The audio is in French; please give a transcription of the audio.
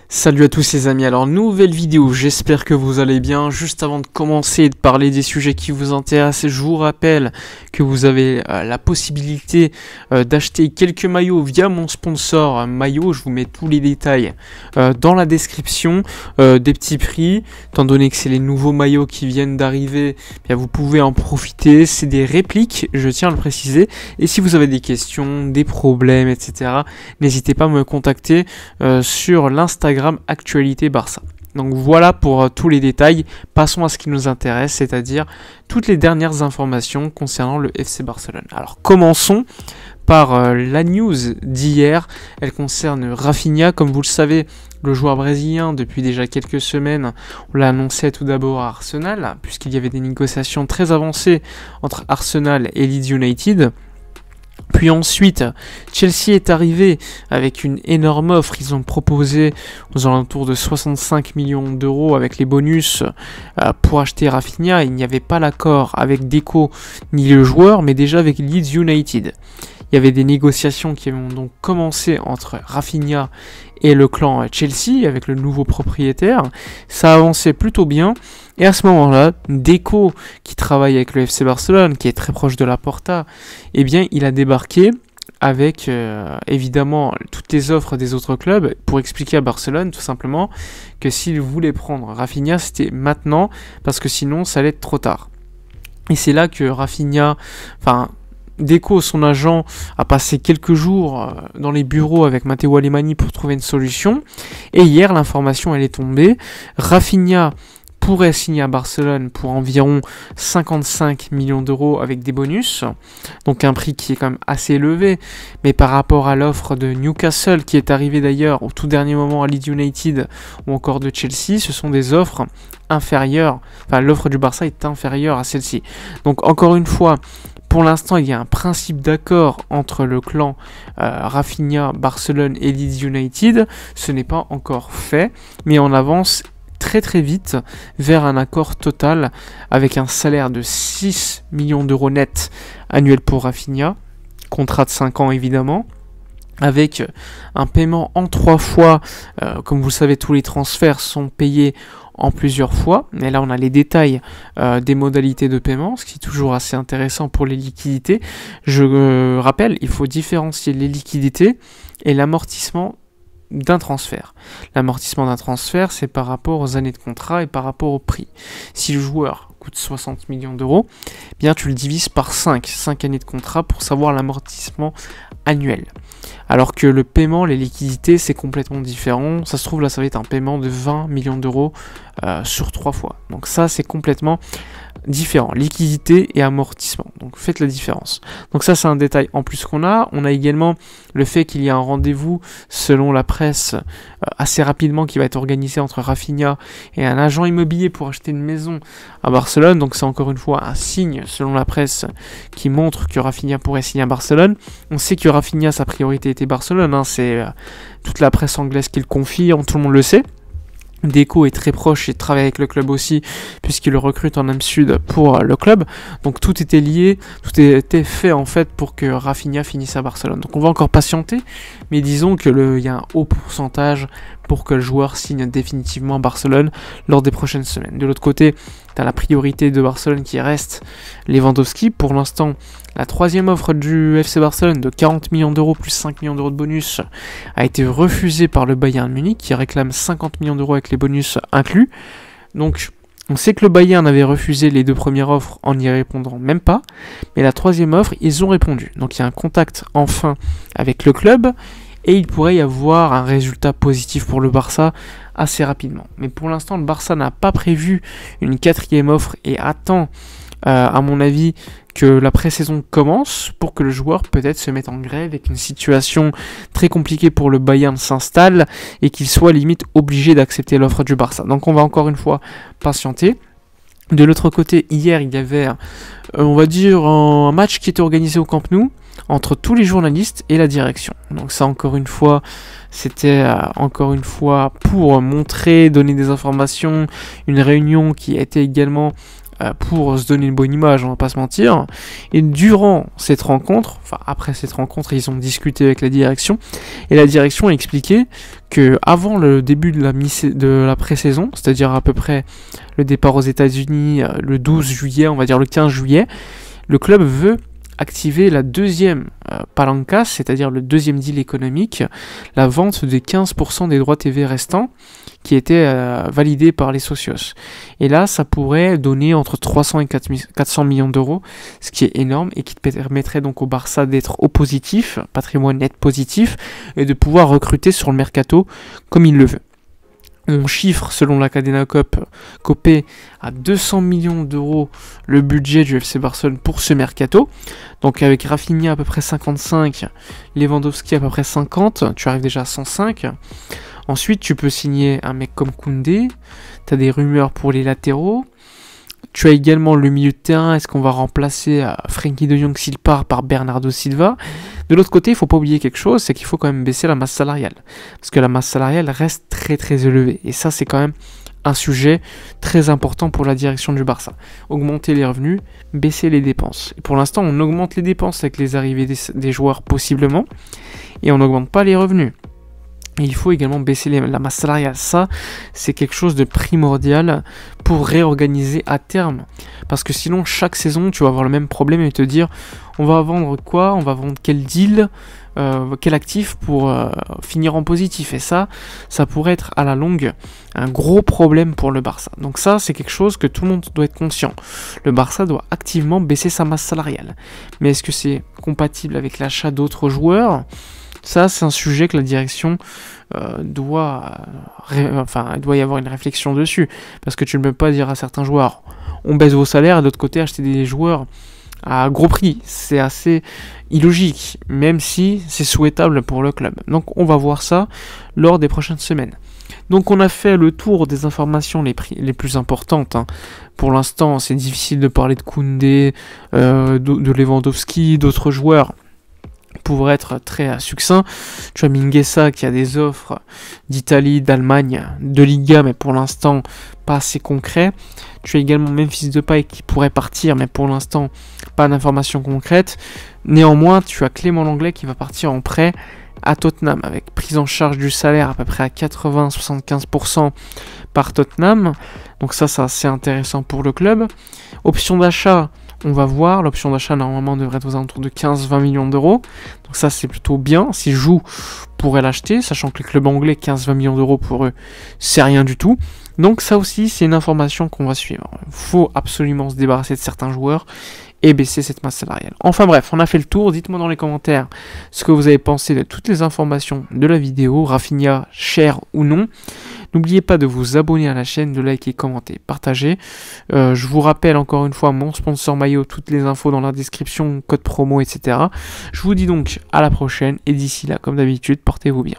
Salut à tous les amis, alors nouvelle vidéo, j'espère que vous allez bien. Juste avant de commencer et de parler des sujets qui vous intéressent, je vous rappelle que vous avez la possibilité d'acheter quelques maillots via mon sponsor Maillot. Je vous mets tous les détails dans la description, des petits prix, étant donné que c'est les nouveaux maillots qui viennent d'arriver, bien vous pouvez en profiter. C'est des répliques, je tiens à le préciser, et si vous avez des questions, des problèmes, etc., n'hésitez pas à me contacter sur l'Instagram Actualité Barça. Donc voilà pour tous les détails. Passons à ce qui nous intéresse, c'est-à-dire toutes les dernières informations concernant le FC Barcelone. Alors commençons par la news d'hier. Elle concerne Rafinha. Comme vous le savez, le joueur brésilien, depuis déjà quelques semaines, on l'a annoncé tout d'abord à Arsenal, puisqu'il y avait des négociations très avancées entre Arsenal et Leeds United. Puis ensuite, Chelsea est arrivé avec une énorme offre. Ils ont proposé aux alentours de 65 millions d'euros avec les bonus pour acheter Rafinha. Il n'y avait pas l'accord avec Deco ni le joueur, mais déjà avec Leeds United. Il y avait des négociations qui ont donc commencé entre Rafinha et le clan Chelsea avec le nouveau propriétaire. Ça avançait plutôt bien. Et à ce moment-là, Deco, qui travaille avec le FC Barcelone, qui est très proche de la Porta, eh bien, il a débarqué avec évidemment toutes les offres des autres clubs pour expliquer à Barcelone tout simplement que s'il voulait prendre Rafinha, c'était maintenant parce que sinon ça allait être trop tard. Et c'est là que Rafinha, Deco, son agent, a passé quelques jours dans les bureaux avec Matteo Alemany pour trouver une solution. Et hier, l'information elle est tombée. Rafinha pourrait signer à Barcelone pour environ 55 millions d'euros avec des bonus. Donc un prix qui est quand même assez élevé. Mais par rapport à l'offre de Newcastle, qui est arrivée d'ailleurs au tout dernier moment à Leeds United ou encore de Chelsea, ce sont des offres inférieures. Enfin, l'offre du Barça est inférieure à celle-ci. Donc encore une fois, pour l'instant, il y a un principe d'accord entre le clan Rafinha, Barcelone et Leeds United. Ce n'est pas encore fait, mais on avance très très vite vers un accord total avec un salaire de 6 millions d'euros net annuel pour Rafinha, contrat de 5 ans évidemment, avec un paiement en 3 fois. Comme vous le savez, tous les transferts sont payés en plusieurs fois, mais là on a les détails des modalités de paiement, ce qui est toujours assez intéressant pour les liquidités. Je rappelle, il faut différencier les liquidités et l'amortissement d'un transfert. L'amortissement d'un transfert, c'est par rapport aux années de contrat et par rapport au prix. Si le joueur coûte 60 millions d'euros, bien tu le divises par 5 années de contrat pour savoir l'amortissement annuel. Alors que le paiement, les liquidités, c'est complètement différent. Ça se trouve là, ça va être un paiement de 20 millions d'euros sur 3 fois. Donc ça, c'est complètement différent. Liquidité et amortissement. Donc faites la différence. Donc ça, c'est un détail en plus qu'on a. On a également le fait qu'il y a un rendez-vous, selon la presse, assez rapidement, qui va être organisé entre Rafinha et un agent immobilier pour acheter une maison à Barcelone. Donc c'est encore une fois un signe, selon la presse, qui montre que Rafinha pourrait signer à Barcelone. On sait que Rafinha, sa priorité était Barcelone. Hein. C'est toute la presse anglaise qui le confirme, tout le monde le sait. Deco est très proche et travaille avec le club aussi, puisqu'il le recrute en Am Sud pour le club. Donc tout était lié, tout était fait en fait pour que Rafinha finisse à Barcelone. Donc on va encore patienter, mais disons que y a un haut pourcentage pour que le joueur signe définitivement à Barcelone lors des prochaines semaines. De l'autre côté, tu as la priorité de Barcelone qui reste Lewandowski. Pour l'instant, la troisième offre du FC Barcelone de 40 millions d'euros plus 5 millions d'euros de bonus a été refusée par le Bayern Munich qui réclame 50 millions d'euros avec les bonus inclus. Donc on sait que le Bayern avait refusé les deux premières offres en n'y répondant même pas, mais la troisième offre, ils ont répondu. Donc il y a un contact enfin avec le club et il pourrait y avoir un résultat positif pour le Barça assez rapidement. Mais pour l'instant, le Barça n'a pas prévu une quatrième offre et attend, à mon avis, que la pré-saison commence pour que le joueur peut-être se mette en grève et qu'une situation très compliquée pour le Bayern s'installe et qu'il soit limite obligé d'accepter l'offre du Barça. Donc on va encore une fois patienter. De l'autre côté, hier, il y avait, on va dire, un match qui était organisé au Camp Nou entre tous les journalistes et la direction. Donc ça, encore une fois, c'était encore une fois pour montrer, donner des informations, une réunion qui a été également pour se donner une bonne image, on va pas se mentir. Et durant cette rencontre, enfin après cette rencontre, ils ont discuté avec la direction, et la direction a expliqué que avant le début de la pré-saison, c'est-à-dire à peu près le départ aux États-Unis le 12 juillet, on va dire le 15 juillet, le club veut activer la deuxième palanca, c'est-à-dire le deuxième deal économique, la vente des 15% des droits TV restants qui étaient validés par les socios. Et là, ça pourrait donner entre 300 et 400 millions d'euros, ce qui est énorme et qui permettrait donc au Barça d'être au positif, patrimoine net positif, et de pouvoir recruter sur le mercato comme il le veut. On chiffre, selon la Cadena Cope, à 200 millions d'euros le budget du FC Barcelone pour ce mercato. Donc avec Rafinha à peu près 55, Lewandowski à peu près 50, tu arrives déjà à 105. Ensuite, tu peux signer un mec comme Koundé, tu as des rumeurs pour les latéraux. Tu as également le milieu de terrain, est-ce qu'on va remplacer Frenkie de Jong s'il part par Bernardo Silva? De l'autre côté, il ne faut pas oublier quelque chose, c'est qu'il faut quand même baisser la masse salariale. Parce que la masse salariale reste très très élevée. Et ça, c'est quand même un sujet très important pour la direction du Barça. Augmenter les revenus, baisser les dépenses. Et pour l'instant, on augmente les dépenses avec les arrivées des joueurs possiblement, et on n'augmente pas les revenus. Et il faut également baisser la masse salariale. Ça, c'est quelque chose de primordial pour réorganiser à terme. Parce que sinon, chaque saison, tu vas avoir le même problème et te dire, on va vendre quoi? On va vendre quel deal? Quel actif pour finir en positif? Et ça pourrait être à la longue un gros problème pour le Barça. Donc ça, c'est quelque chose que tout le monde doit être conscient. Le Barça doit activement baisser sa masse salariale. Mais est-ce que c'est compatible avec l'achat d'autres joueurs? Ça, c'est un sujet que la direction doit y avoir une réflexion dessus. Parce que tu ne peux pas dire à certains joueurs, on baisse vos salaires, et de l'autre côté, acheter des joueurs à gros prix. C'est assez illogique, même si c'est souhaitable pour le club. Donc, on va voir ça lors des prochaines semaines. Donc, on a fait le tour des informations les plus importantes. Pour l'instant, c'est difficile de parler de Koundé, de Lewandowski, d'autres joueurs. Pour être très succinct, tu as Mingueza qui a des offres d'Italie, d'Allemagne, de Liga, mais pour l'instant pas assez concret. Tu as également Memphis Depay qui pourrait partir, mais pour l'instant pas d'informations concrètes. Néanmoins, tu as Clément Lenglet qui va partir en prêt à Tottenham, avec prise en charge du salaire à peu près à 80-75% par Tottenham. Donc ça c'est assez intéressant pour le club. Option d'achat, on va voir, l'option d'achat normalement devrait être aux alentours de 15-20 millions d'euros. Donc ça c'est plutôt bien, si Joux pourrait l'acheter, sachant que les clubs anglais, 15-20 millions d'euros pour eux, c'est rien du tout. Donc ça aussi c'est une information qu'on va suivre. Il faut absolument se débarrasser de certains joueurs et baisser cette masse salariale. Enfin bref, on a fait le tour, dites-moi dans les commentaires ce que vous avez pensé de toutes les informations de la vidéo, Rafinha, cher ou non. N'oubliez pas de vous abonner à la chaîne, de liker, commenter, partager. Je vous rappelle encore une fois mon sponsor maillot, toutes les infos dans la description, code promo, etc. Je vous dis donc à la prochaine et d'ici là, comme d'habitude, portez-vous bien.